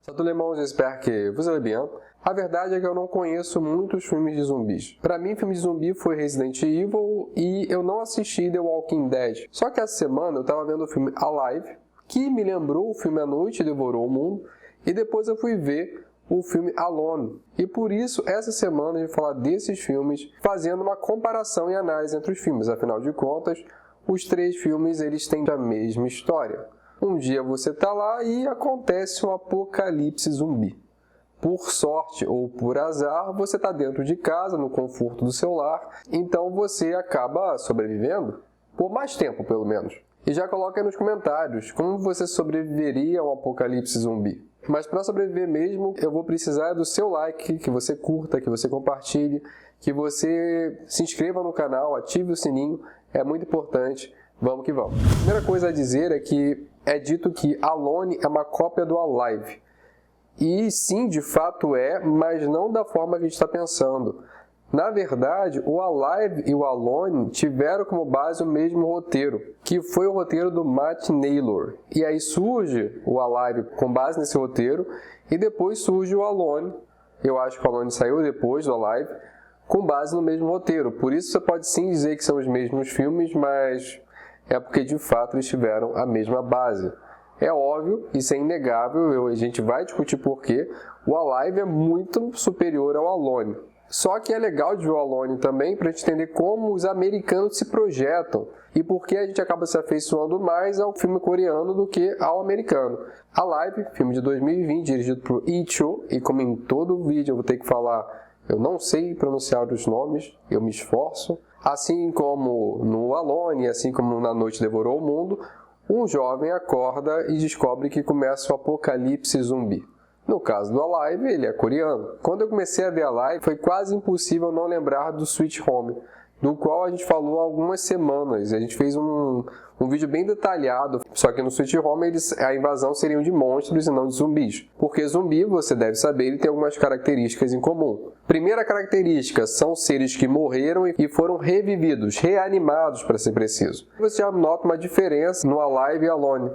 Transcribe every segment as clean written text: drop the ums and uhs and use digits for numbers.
Salut les irmãos, j'espère que vous allez bien. A verdade é que eu não conheço muitos filmes de zumbis. Pra mim, filme de zumbi foi Resident Evil e eu não assisti The Walking Dead. Só que essa semana eu tava vendo o filme Alive, que me lembrou o filme A Noite Devorou o Mundo, e depois eu fui ver o filme Alone. E por isso, essa semana a gente vai falar desses filmes, fazendo uma comparação e análise entre os filmes. Afinal de contas, os três filmes eles têm a mesma história. Um dia você tá lá e acontece um apocalipse zumbi. Por sorte ou por azar, você está dentro de casa, no conforto do seu lar, então você acaba sobrevivendo, por mais tempo pelo menos. E já coloca aí nos comentários como você sobreviveria a um apocalipse zumbi. Mas para sobreviver mesmo, eu vou precisar do seu like, que você curta, que você compartilhe, que você se inscreva no canal, ative o sininho, é muito importante. Vamos que vamos. A primeira coisa a dizer é que é dito que Alone é uma cópia do Alive. E sim, de fato é, mas não da forma que a gente está pensando. Na verdade, o Alive e o Alone tiveram como base o mesmo roteiro, que foi o roteiro do Matt Naylor. E aí surge o Alive com base nesse roteiro, e depois surge o Alone. Eu acho que o Alone saiu depois do Alive, com base no mesmo roteiro. Por isso você pode sim dizer que são os mesmos filmes, mas é porque de fato eles tiveram a mesma base. É óbvio, isso é inegável, a gente vai discutir por quê. O Alive é muito superior ao Alone. Só que é legal de ver o Alone também para a gente entender como os americanos se projetam e por que a gente acaba se afeiçoando mais ao filme coreano do que ao americano. Alive, filme de 2020, dirigido por Lee Cho, e como em todo vídeo eu vou ter que falar, eu não sei pronunciar os nomes, eu me esforço. Assim como no Alone, assim como na Noite Devorou o Mundo, um jovem acorda e descobre que começa o apocalipse zumbi. No caso do Alive, ele é coreano. Quando eu comecei a ver Alive, foi quase impossível não lembrar do Sweet Home, do qual a gente falou há algumas semanas. A gente fez um vídeo bem detalhado, só que no Sweet Home a invasão seriam de monstros e não de zumbis. Porque zumbi, você deve saber, ele tem algumas características em comum. Primeira característica, são seres que morreram e foram revividos, reanimados para ser preciso. Você já nota uma diferença no Alive e Alone.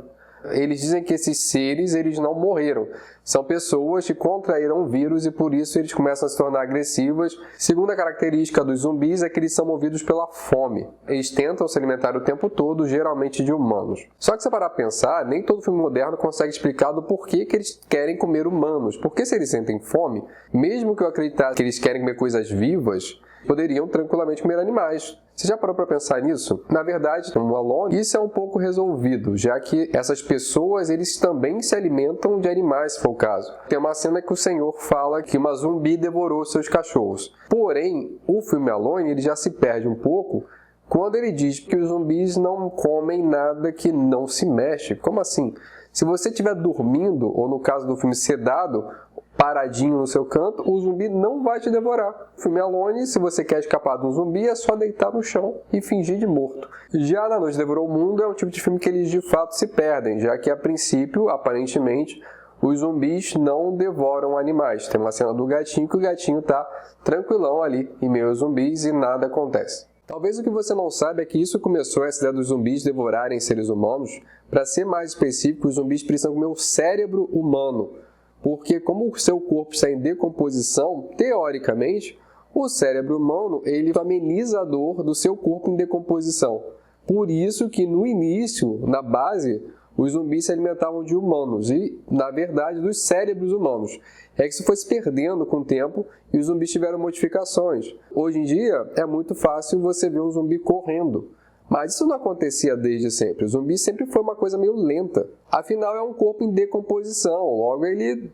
Eles dizem que esses seres eles não morreram. São pessoas que contraíram o vírus e por isso eles começam a se tornar agressivas. Segunda característica dos zumbis é que eles são movidos pela fome. Eles tentam se alimentar o tempo todo, geralmente de humanos. Só que se parar para pensar, nem todo filme moderno consegue explicar do porquê que eles querem comer humanos. Porque se eles sentem fome, mesmo que eu acreditasse que eles querem comer coisas vivas, poderiam tranquilamente comer animais. Você já parou para pensar nisso? Na verdade, no Alone, isso é um pouco resolvido, já que essas pessoas eles também se alimentam de animais, se for o caso. Tem uma cena que o Senhor fala que uma zumbi devorou seus cachorros. Porém, o filme Alone ele já se perde um pouco quando ele diz que os zumbis não comem nada que não se mexe. Como assim? Se você estiver dormindo, ou no caso do filme sedado, paradinho no seu canto, o zumbi não vai te devorar. O filme Alone, se você quer escapar de um zumbi, é só deitar no chão e fingir de morto. Já Na Noite Devorou o Mundo é um tipo de filme que eles de fato se perdem, já que a princípio, aparentemente, os zumbis não devoram animais. Tem uma cena do gatinho que o gatinho está tranquilão ali em meio aos zumbis e nada acontece. Talvez o que você não saiba é que isso começou, essa ideia dos zumbis devorarem seres humanos. Para ser mais específico, os zumbis precisam comer o cérebro humano. Porque como o seu corpo está em decomposição, teoricamente, o cérebro humano ele ameniza a dor do seu corpo em decomposição. Por isso que no início, na base, os zumbis se alimentavam de humanos e, na verdade, dos cérebros humanos. É que isso foi se perdendo com o tempo e os zumbis tiveram modificações. Hoje em dia, é muito fácil você ver um zumbi correndo. Mas isso não acontecia desde sempre. O zumbi sempre foi uma coisa meio lenta. Afinal, é um corpo em decomposição. Logo, ele,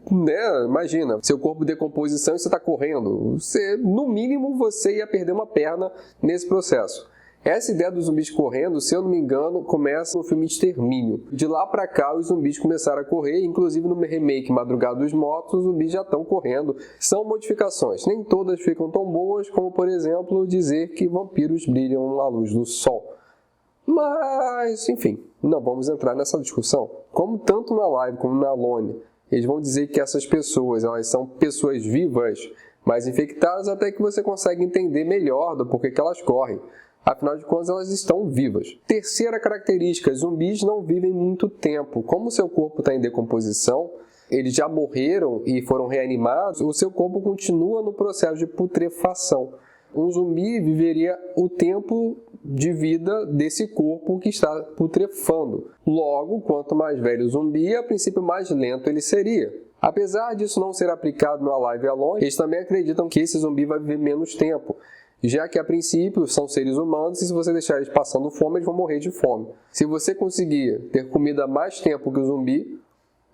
imagina, seu corpo em decomposição e você está correndo. No mínimo, você ia perder uma perna nesse processo. Essa ideia dos zumbis correndo, se eu não me engano, começa no filme Extermínio. De lá pra cá, os zumbis começaram a correr, inclusive no remake Madrugada dos Mortos, os zumbis já estão correndo. São modificações, nem todas ficam tão boas, como por exemplo, dizer que vampiros brilham à luz do sol. Mas, enfim, não vamos entrar nessa discussão. Como tanto na Live como na Alone, eles vão dizer que essas pessoas, elas são pessoas vivas, mas infectadas até que você consegue entender melhor do porquê que elas correm. Afinal de contas, elas estão vivas. Terceira característica, zumbis não vivem muito tempo. Como seu corpo está em decomposição, eles já morreram e foram reanimados, o seu corpo continua no processo de putrefação. Um zumbi viveria o tempo de vida desse corpo que está putrefando. Logo, quanto mais velho o zumbi, a princípio mais lento ele seria. Apesar disso não ser aplicado no Alive e Alone, eles também acreditam que esse zumbi vai viver menos tempo, já que a princípio são seres humanos e se você deixar eles passando fome, eles vão morrer de fome. Se você conseguir ter comida mais tempo que o zumbi,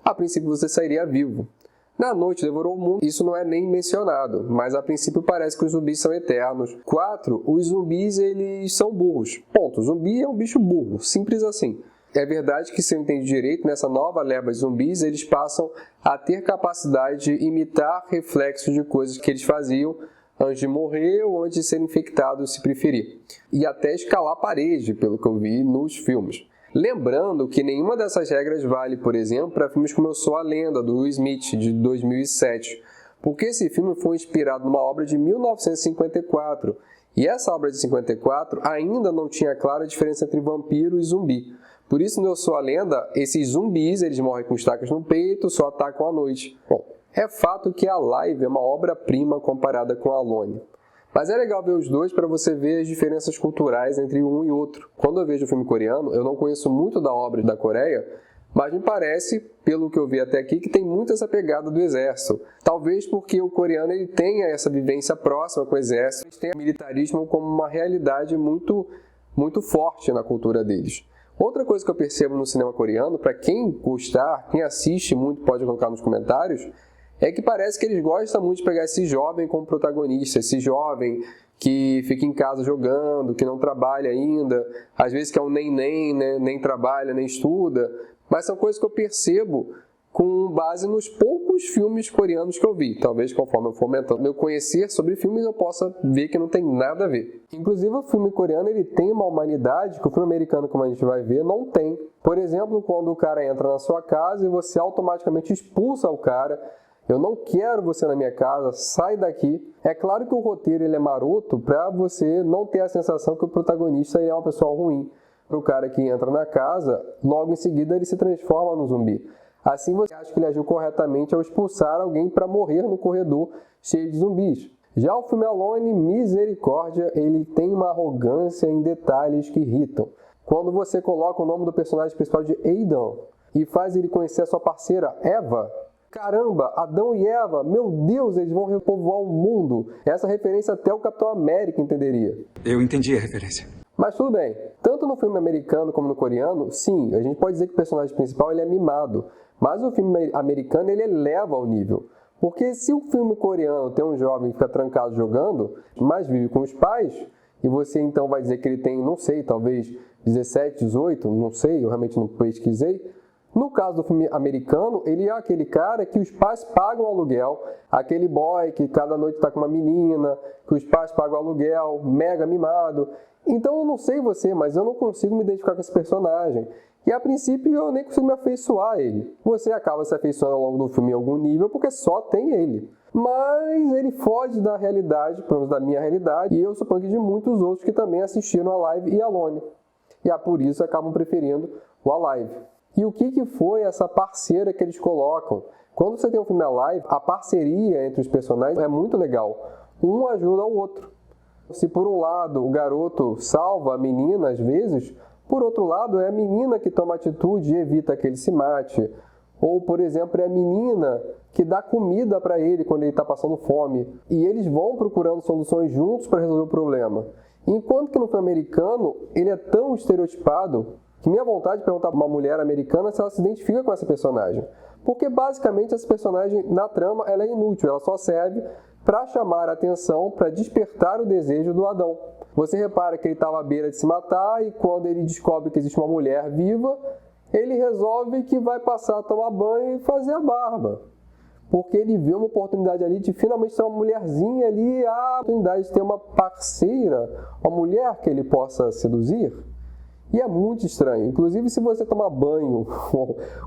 a princípio você sairia vivo. Na Noite Devorou o Mundo, isso não é nem mencionado, mas a princípio parece que os zumbis são eternos. 4. Os zumbis, eles são burros. Ponto. O zumbi é um bicho burro, simples assim. É verdade que, se eu entendi direito, nessa nova leva de zumbis, eles passam a ter capacidade de imitar reflexos de coisas que eles faziam antes de morrer ou antes de ser infectados, se preferir. E até escalar a parede, pelo que eu vi nos filmes. Lembrando que nenhuma dessas regras vale, por exemplo, para filmes como Eu Sou a Lenda, do Will Smith, de 2007, porque esse filme foi inspirado numa obra de 1954, e essa obra de 54 ainda não tinha clara a diferença entre vampiro e zumbi. Por isso, no Eu Sou a Lenda, esses zumbis eles morrem com estacas no peito, só atacam à noite. Bom, é fato que a Live é uma obra-prima comparada com a Alone. Mas é legal ver os dois para você ver as diferenças culturais entre um e outro. Quando eu vejo o filme coreano, eu não conheço muito da obra da Coreia, mas me parece, pelo que eu vi até aqui, que tem muito essa pegada do exército. Talvez porque o coreano ele tenha essa vivência próxima com o exército, eles têm o militarismo como uma realidade muito forte na cultura deles. Outra coisa que eu percebo no cinema coreano, para quem gostar, quem assiste muito pode colocar nos comentários, é que parece que eles gostam muito de pegar esse jovem como protagonista, esse jovem que fica em casa jogando, que não trabalha ainda, às vezes que é um neném, né? Nem trabalha, nem estuda, mas são coisas que eu percebo com base nos poucos filmes coreanos que eu vi. Talvez conforme eu for aumentando meu conhecer sobre filmes, eu possa ver que não tem nada a ver. Inclusive, o filme coreano ele tem uma humanidade que o filme americano, como a gente vai ver, não tem. Por exemplo, quando o cara entra na sua casa e você automaticamente expulsa o cara. Eu não quero você na minha casa, sai daqui. É claro que o roteiro ele é maroto para você não ter a sensação que o protagonista é uma pessoa ruim. Para o cara que entra na casa, logo em seguida ele se transforma no zumbi. Assim você acha que ele agiu corretamente ao expulsar alguém para morrer no corredor cheio de zumbis. Já o filme Alone, misericórdia, ele tem uma arrogância em detalhes que irritam. Quando você coloca o nome do personagem principal de Aidan e faz ele conhecer a sua parceira Eva, caramba, Adão e Eva, meu Deus, eles vão repovoar o mundo. Essa referência até o Capitão América entenderia. Eu entendi a referência. Mas tudo bem, tanto no filme americano como no coreano, sim, a gente pode dizer que o personagem principal ele é mimado. Mas o filme americano ele eleva o nível. Porque se o filme coreano tem um jovem que fica trancado jogando, mas vive com os pais, e você então vai dizer que ele tem, não sei, talvez 17, 18, não sei, eu realmente não pesquisei. No caso do filme americano, ele é aquele cara que os pais pagam o aluguel, aquele boy que cada noite está com uma menina, que os pais pagam o aluguel, mega mimado. Então eu não sei você, mas eu não consigo me identificar com esse personagem. E a princípio eu nem consigo me afeiçoar a ele. Você acaba se afeiçoando ao longo do filme em algum nível porque só tem ele. Mas ele foge da realidade, pelo menos da minha realidade, e eu suponho que de muitos outros que também assistiram a Live e Alone. E por isso acabam preferindo o Alive. E o que foi essa parceira que eles colocam? Quando você tem um filme Alive, a parceria entre os personagens é muito legal. Um ajuda o outro. Se por um lado o garoto salva a menina às vezes, por outro lado é a menina que toma atitude e evita que ele se mate. Ou, por exemplo, é a menina que dá comida para ele quando ele está passando fome. E eles vão procurando soluções juntos para resolver o problema. Enquanto que no filme americano, ele é tão estereotipado que minha vontade de perguntar para uma mulher americana se ela se identifica com essa personagem. Porque basicamente essa personagem na trama ela é inútil, ela só serve para chamar a atenção, para despertar o desejo do Adão. Você repara que ele estava à beira de se matar e quando ele descobre que existe uma mulher viva, ele resolve que vai passar a tomar banho e fazer a barba. Porque ele vê uma oportunidade ali de finalmente ter uma mulherzinha ali, a oportunidade de ter uma parceira, uma mulher que ele possa seduzir. E é muito estranho. Inclusive, se você tomar banho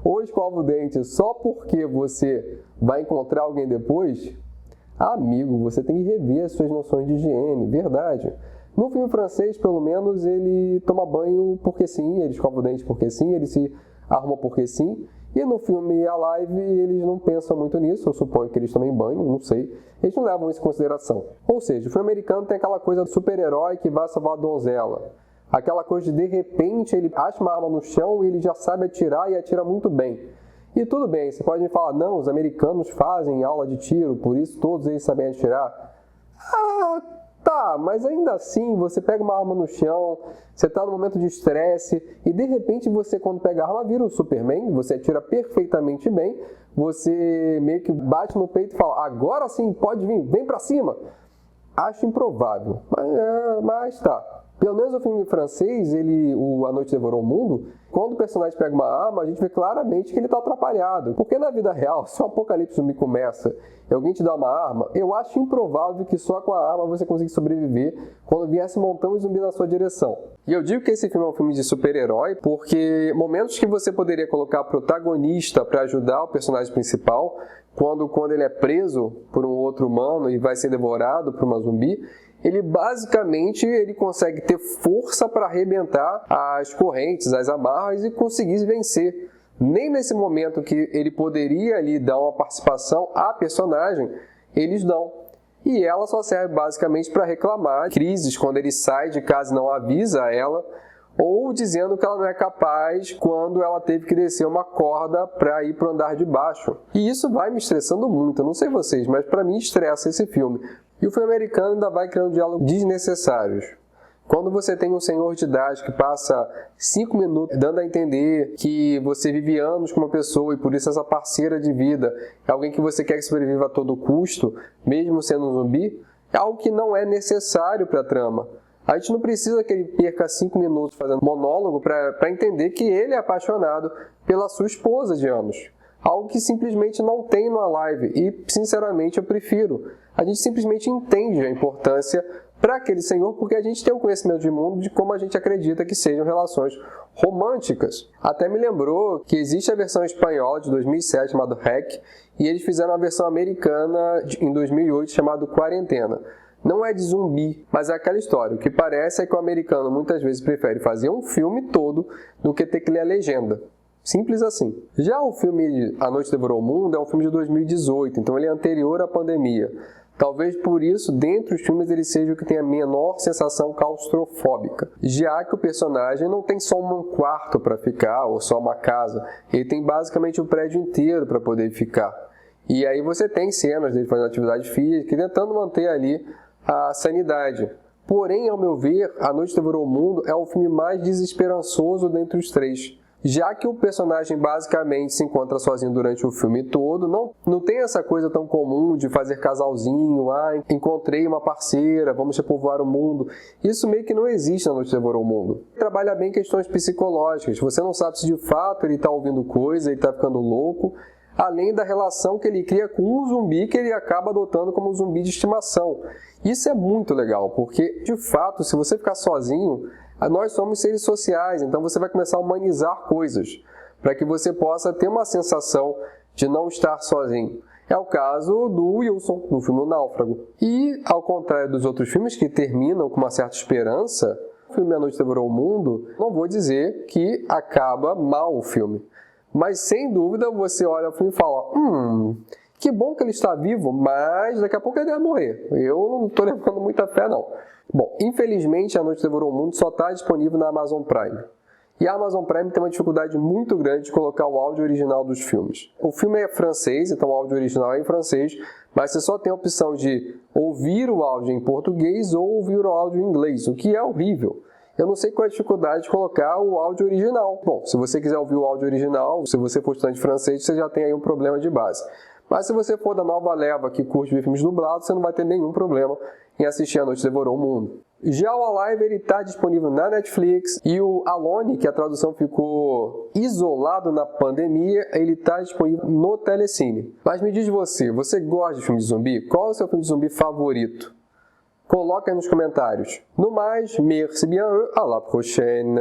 ou escova o dente só porque você vai encontrar alguém depois, amigo, você tem que rever as suas noções de higiene, verdade. No filme francês, pelo menos, ele toma banho porque sim, ele escova o dente porque sim, ele se arruma porque sim. E no filme Alive, eles não pensam muito nisso, eu suponho que eles também banham, não sei. Eles não levam isso em consideração. Ou seja, o filme americano tem aquela coisa do super-herói que vai salvar a donzela. Aquela coisa de repente, ele acha uma arma no chão e ele já sabe atirar e atira muito bem. E tudo bem, você pode me falar, não, os americanos fazem aula de tiro, por isso todos eles sabem atirar. Ah, tá, mas ainda assim, você pega uma arma no chão, você está num momento de estresse, e de repente você, quando pega a arma, vira o Superman, você atira perfeitamente bem, você meio que bate no peito e fala, agora sim, pode vir, vem pra cima. Acho improvável, mas tá. Pelo menos no filme francês, A Noite Devorou o Mundo, quando o personagem pega uma arma, a gente vê claramente que ele está atrapalhado. Porque na vida real, se um apocalipse zumbi começa e alguém te dá uma arma, eu acho improvável que só com a arma você consiga sobreviver quando viesse um montão de zumbi na sua direção. E eu digo que esse filme é um filme de super-herói porque momentos que você poderia colocar protagonista para ajudar o personagem principal, quando ele é preso por um outro humano e vai ser devorado por uma zumbi, ele consegue ter força para arrebentar as correntes, as amarras e conseguir vencer. Nem nesse momento que ele poderia ali dar uma participação à personagem, eles dão. E ela só serve basicamente para reclamar crises quando ele sai de casa e não avisa a ela, ou dizendo que ela não é capaz quando ela teve que descer uma corda para ir para o andar de baixo. E isso vai me estressando muito, eu não sei vocês, mas para mim estressa esse filme. E o filme americano ainda vai criando diálogos desnecessários. Quando você tem um senhor de idade que passa 5 minutos dando a entender que você vive anos com uma pessoa e por isso essa parceira de vida é alguém que você quer que sobreviva a todo custo, mesmo sendo um zumbi, é algo que não é necessário para a trama. A gente não precisa que ele perca 5 minutos fazendo monólogo para entender que ele é apaixonado pela sua esposa de anos. Algo que simplesmente não tem no Alive e, sinceramente, eu prefiro. A gente simplesmente entende a importância para aquele senhor porque a gente tem um conhecimento de mundo de como a gente acredita que sejam relações românticas. Até me lembrou que existe a versão espanhola de 2007 chamada Hack e eles fizeram a versão americana em 2008 chamada Quarentena. Não é de zumbi, mas é aquela história. O que parece é que o americano muitas vezes prefere fazer um filme todo do que ter que ler a legenda. Simples assim. Já o filme A Noite Devorou o Mundo é um filme de 2018, então ele é anterior à pandemia. Talvez por isso, dentre os filmes, ele seja o que tem a menor sensação claustrofóbica, já que o personagem não tem só um quarto para ficar, ou só uma casa, ele tem basicamente o prédio inteiro para poder ficar. E aí você tem cenas dele fazendo atividade física e tentando manter ali a sanidade. Porém, ao meu ver, A Noite Devorou o Mundo é o filme mais desesperançoso dentre os três. Já que o personagem basicamente se encontra sozinho durante o filme todo, não tem essa coisa tão comum de fazer casalzinho, encontrei uma parceira, vamos repovoar o mundo. Isso meio que não existe na Noite Devorou o Mundo. Trabalha bem questões psicológicas, você não sabe se de fato ele está ouvindo coisa, ele está ficando louco, além da relação que ele cria com um zumbi que ele acaba adotando como um zumbi de estimação. Isso é muito legal, porque de fato, se você ficar sozinho, nós somos seres sociais, então você vai começar a humanizar coisas, para que você possa ter uma sensação de não estar sozinho. É o caso do Wilson, no filme O Náufrago. E, ao contrário dos outros filmes que terminam com uma certa esperança, o filme A Noite Devorou o Mundo, não vou dizer que acaba mal o filme. Mas, sem dúvida, você olha o filme e fala, que bom que ele está vivo, mas daqui a pouco ele vai morrer. Eu não estou levando muita fé, não. Bom, infelizmente, A Noite Devorou o Mundo só está disponível na Amazon Prime. E a Amazon Prime tem uma dificuldade muito grande de colocar o áudio original dos filmes. O filme é francês, então o áudio original é em francês, mas você só tem a opção de ouvir o áudio em português ou ouvir o áudio em inglês, o que é horrível. Eu não sei qual é a dificuldade de colocar o áudio original. Bom, se você quiser ouvir o áudio original, se você for estudante de francês, você já tem aí um problema de base. Mas se você for da nova leva que curte ver filmes dublados, você não vai ter nenhum problema em assistir A Noite Devorou o Mundo. Já o Alive está disponível na Netflix e o Alone, que a tradução ficou isolado na pandemia, ele está disponível no Telecine. Mas me diz você gosta de filme de zumbi? Qual é o seu filme de zumbi favorito? Coloca aí nos comentários. No mais, merci bien, à la prochaine.